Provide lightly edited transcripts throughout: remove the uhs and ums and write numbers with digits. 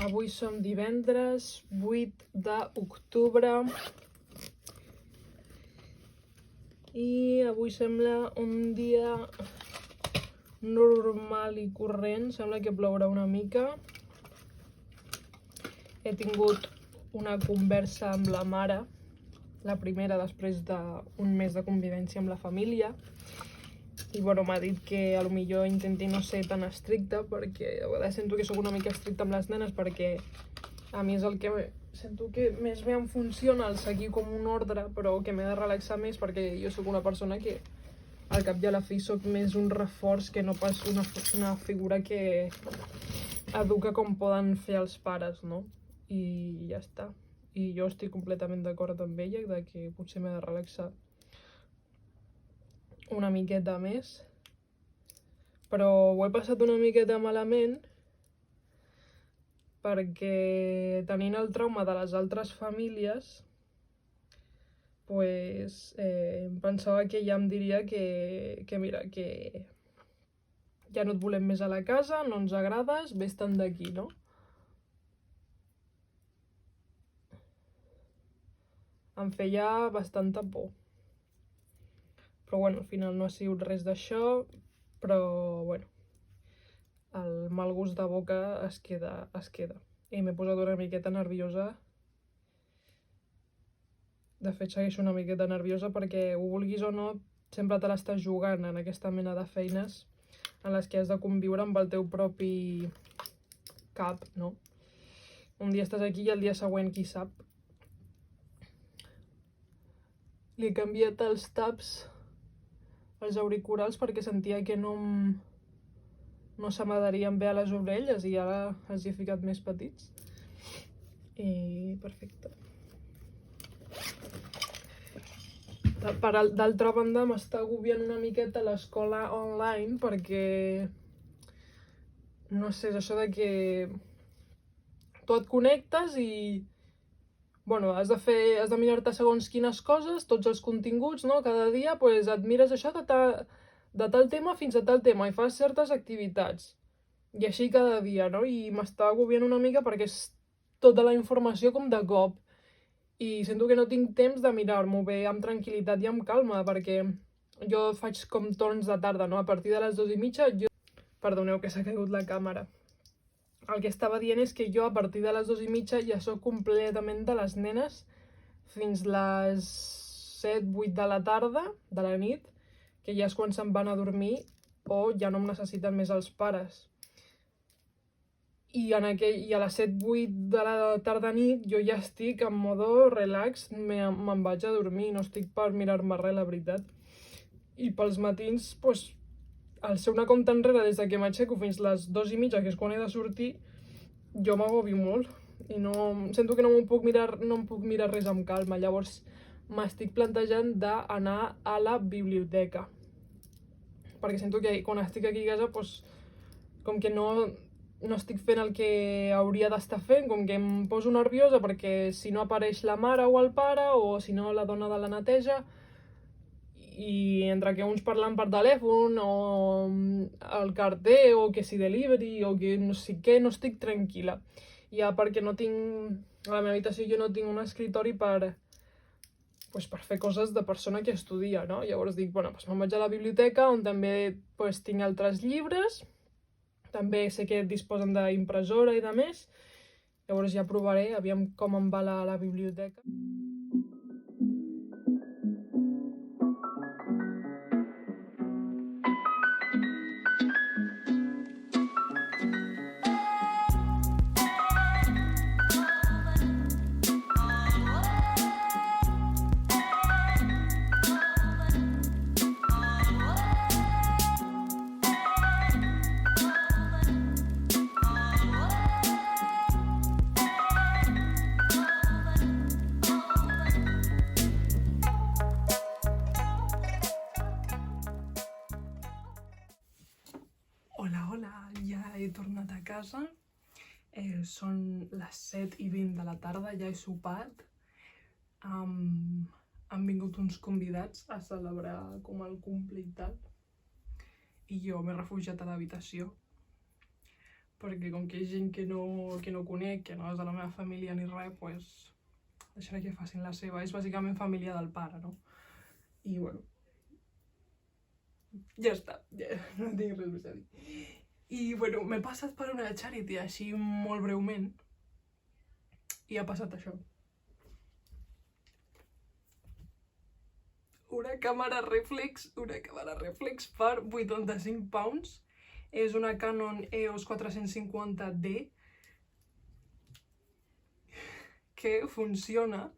Avui som divendres 8 d'octubre i avui sembla un dia normal i corrent, sembla que plourà una mica. He tingut una conversa amb la mare, la primera després d'un mes de convivència amb la família, i bueno, m'ha dit que a lo millor intenti no ser tan estricta, perquè a vegades sento que sóc una mica estricta amb les nenes, perquè a mi és el que sento que més bé em funciona, el seguir com un ordre, però que m'he de relaxar més, perquè jo sóc una persona que al cap i a la fi sóc més un reforç que no pas una figura que educa com poden fer els pares, no? I ja està. I jo estic completament d'acord amb ella de que potser m'he de relaxar una miqueta més, però ho he passat una miqueta malament perquè tenint el trauma de les altres famílies pues, em pensava que ja em diria que mira, que ja no et volem més a la casa, no ens agrades, vés-te'n d'aquí, no? Em feia bastanta por. Però bueno, al final no ha sigut res d'això, però bueno, el mal gust de boca es queda. I m'he posat una miqueta nerviosa. De fet, segueixo una miqueta nerviosa perquè, ho vulguis o no, sempre te l'estàs jugant en aquesta mena de feines en les que has de conviure amb el teu propi cap, no? Un dia estàs aquí i el dia següent qui sap. Li he canviat els taps als auriculars perquè sentia que no se m'adherien bé a les orelles i ara els he ficat més petits. I perfecte. D'altra banda, m'està agobiant una miqueta l'escola online perquè, no sé, és això de que tu et connectes i bueno, has de mirar-te segons quines coses, tots els continguts, no? Cada dia pues, et mires això de tal tema fins a tal tema i fas certes activitats. I així cada dia, no? I m'està agobiant una mica perquè és tota la informació com de cop. I sento que no tinc temps de mirar-m'ho bé amb tranquil·litat i amb calma, perquè jo faig com torns de tarda, no? A partir de les 2:30 Perdoneu que s'ha caigut la càmera. El que estava dient és que jo a partir de les 2:30 ja sóc completament de les nenes fins les 7-8 de la tarda, de la nit, que ja és quan se'n van a dormir o ja no em necessiten més els pares. I a les 7-8 de la tarda-nit jo ja estic en modo relax, me'n vaig a dormir, no estic per mirar-me res, la veritat. I pels matins, pues, al ser una compta enrere des que m'aixeco fins les 2:30, que és quan he de sortir, jo m'agobio molt i sento que no em puc mirar res amb calma. Llavors m'estic plantejant d'anar a la biblioteca, perquè sento que quan estic aquí a casa pues, com que no estic fent el que hauria d'estar fent, com que em poso nerviosa perquè si no apareix la mare o el pare o si no la dona de la neteja, i entre que uns parlant per telèfon o el carter o que si delivery o que no sé què, no estic tranquil·la. Ja perquè no tinc, a la meva habitació jo no tinc un escritori per fer coses de persona que estudia, no? Llavors dic, bueno, me'n vaig a la biblioteca on també tinc altres llibres, també sé que disposen d'impressora i de més, llavors ja provaré, aviam com em va la biblioteca. Hola, ja he tornat a casa, són les 7:20 de la tarda, ja he sopat, han vingut uns convidats a celebrar com el cumple i tal, i jo m'he refugiat a l'habitació, perquè com que hi ha gent que no conec, que no és de la meva família ni res, doncs deixaré que facin la seva. És bàsicament família del pare, no? I bueno, ja està, ja no tinc res més a dir. I bueno, m'he passat per una charity així molt breument i ha passat això. Una càmera reflex per 85 pounds. És una Canon EOS 450D que funciona.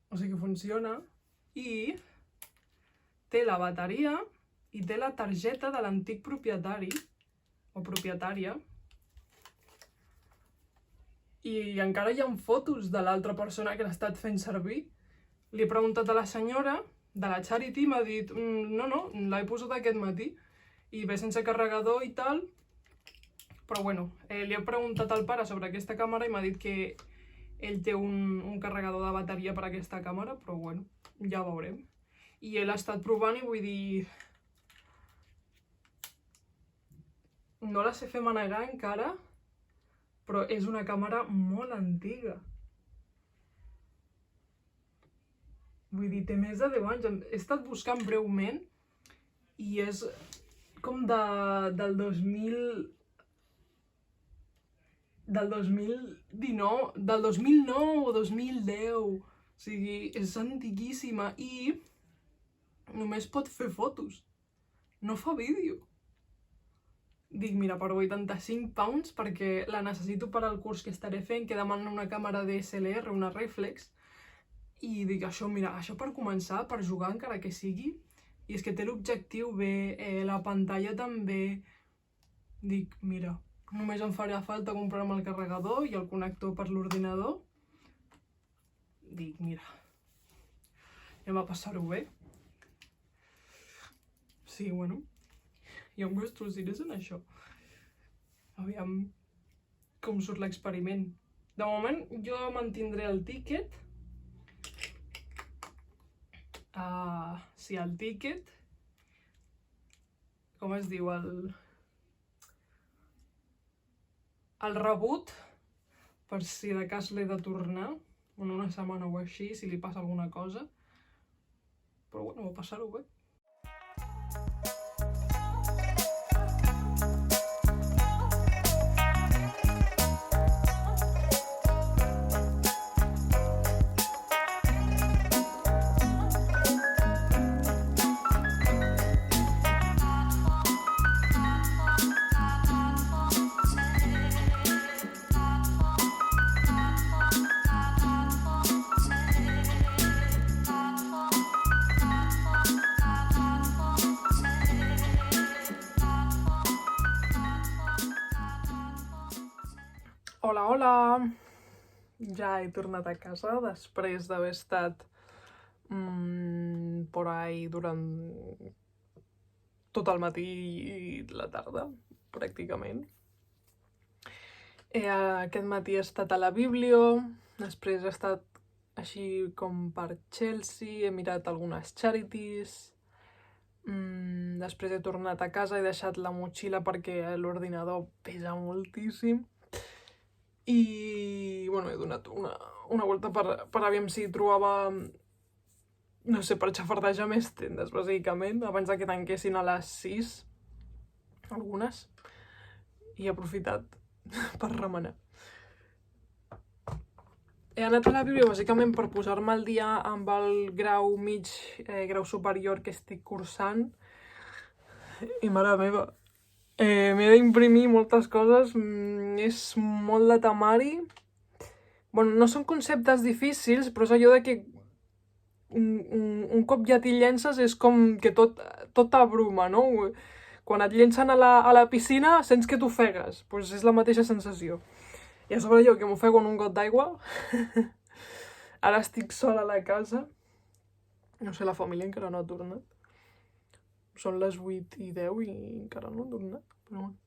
O sigui que funciona i té la bateria i té la targeta de l'antic propietari o propietària. I encara hi ha fotos de l'altra persona que l'ha estat fent servir. Li he preguntat a la senyora de la charity, m'ha dit no, l'he posat aquest matí i ve sense carregador i tal, però bueno, li he preguntat al pare sobre aquesta càmera i m'ha dit que ell té un carregador de bateria per a aquesta càmera, però bueno, ja veurem. I ell ha estat provant i vull dir, no la sé fer manegar encara, però és una càmera molt antiga. Vull dir, té més de 10 anys. He estat buscant breument i és com del 2000... del 2019, del 2009 o 2010. O sigui, és antiquíssima i només pot fer fotos. No fa vídeo. Dic, mira, per 85 pounds, perquè la necessito per al curs que estaré fent, que demana una càmera DSLR, una reflex. I dic, això, mira, això per començar, per jugar encara que sigui, i és que té l'objectiu bé, la pantalla també. Dic, mira, només em farà falta comprar-me el carregador i el connector per l'ordinador. Dic, mira, anem a passar-ho bé. Sí, bueno, i amb vostres idees en això. Aviam com surt l'experiment. De moment, jo mantindré el tíquet. Sí, el tíquet, com es diu, el rebut, per si de cas l'he de tornar en una setmana o així, si li passa alguna cosa. Però bueno, va passar-ho bé. Hola, hola! Ja he tornat a casa després d'haver estat por ahí durant tot el matí i la tarda, pràcticament. Aquest matí he estat a la Biblio, després he estat així com per Chelsea, he mirat algunes charities, després he tornat a casa, he deixat la motxilla perquè l'ordinador pesa moltíssim. I, bueno, he donat una volta per aviam si trobava, no sé, per xafardejar més tendes, bàsicament, abans que tanquessin a les 6, algunes, i he aprofitat per remenar. He anat a la Bíblia, bàsicament, per posar-me al dia amb el grau mig, grau superior que estic cursant, i mare meva, m'he d'imprimir moltes coses, és molt de temari. Bueno, no són conceptes difícils, però és allò de que un cop ja t'hi llences és com que tot t'abruma, no? Quan et llencen a la piscina sents que t'ofegues, doncs és la mateixa sensació. I a sobre jo que m'ofego en un got d'aigua, ara estic sola a la casa, no sé, la família encara no ha tornat. Són les 8 i 10 i encara no han tornat, però bueno.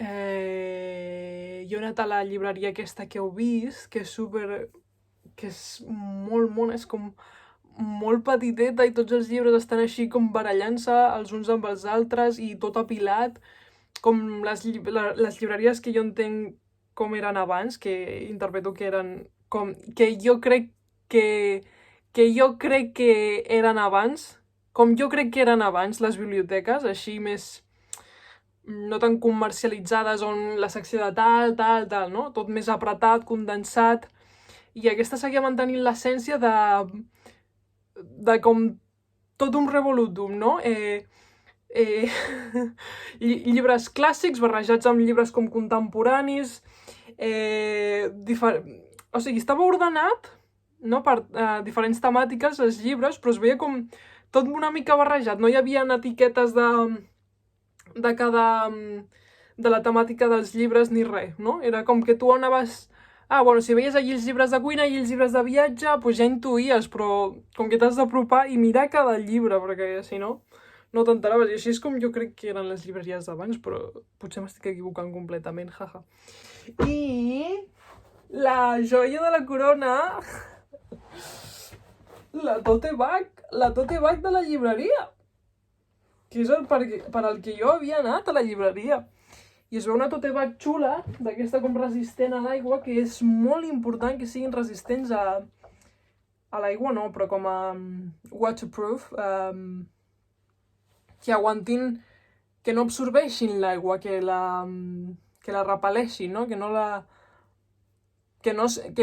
Jo he anat a la llibreria aquesta que heu vist, que és molt mona, és com molt petiteta i tots els llibres estan així com barallant-se els uns amb els altres i tot apilat, com les llibreries que jo entenc com eren abans, que interpreto que eren com... que jo crec que eren abans, com jo crec que eren abans les biblioteques, així més no tan comercialitzades, on la secció de tal, no? Tot més apretat, condensat, i aquesta seguia mantenint l'essència de com tot un revolutum, no? Llibres clàssics barrejats amb llibres com contemporanis, o sigui, estava ordenat, no, per diferents temàtiques els llibres, però es veia com tot una mica barrejat, no hi havia etiquetes de la temàtica dels llibres ni res, no? Era com que tu anaves... si veies allí els llibres de cuina i els llibres de viatge, doncs ja intuïes, però com que t'has d'apropar i mirar cada llibre, perquè si no, no t'enteraves. I així és com jo crec que eren les llibreries d'abans, però potser m'estic equivocant completament, jaja. I la joia de la corona, la tote bag de la llibreria, que és per al que jo havia anat a la llibreria. I es veu una tote bag xula, d'aquesta com resistent a l'aigua, que és molt important que siguin resistents a l'aigua, no, però com a waterproof, que aguantin, que no absorbeixin l'aigua, que la repel·leixin, no? Que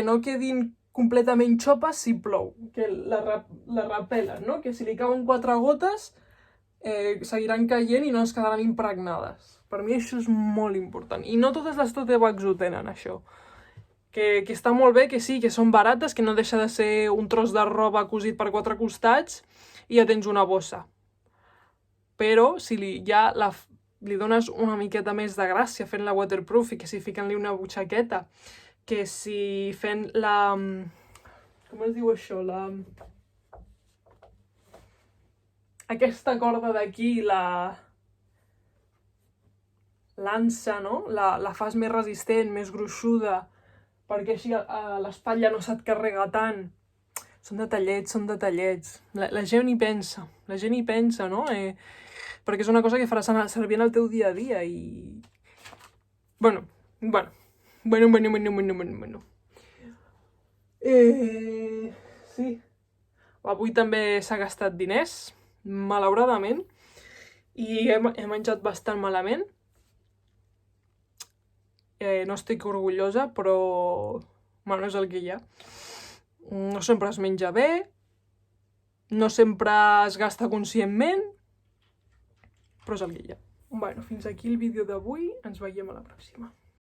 no quedin completament xopes si plou, que la repel·len, no? Que si li cauen 4 gotes seguiran caient i no es quedaran impregnades. Per mi això és molt important. I no totes les tote bags ho tenen, això. Que està molt bé, que sí, que són barates, que no deixa de ser un tros de roba cosit per 4 costats i ja tens una bossa. Però si li dones una miqueta més de gràcia fent-la waterproof i que si fiquen-li una butxaqueta, que si fent la... com es diu això? Aquesta corda d'aquí, l'ansa, no? La fas més resistent, més gruixuda, perquè així l'espatlla no se't carrega tant. Són detallets. La gent hi pensa, no? Perquè és una cosa que faràs servir en el teu dia a dia i... Bueno. Sí. Avui també s'ha gastat diners, malauradament, i he menjat bastant malament. No estic orgullosa, però... bueno, és el que hi ha. No sempre es menja bé, no sempre es gasta conscientment, però és el que hi ha. Bueno, fins aquí el vídeo d'avui, ens veiem a la pròxima.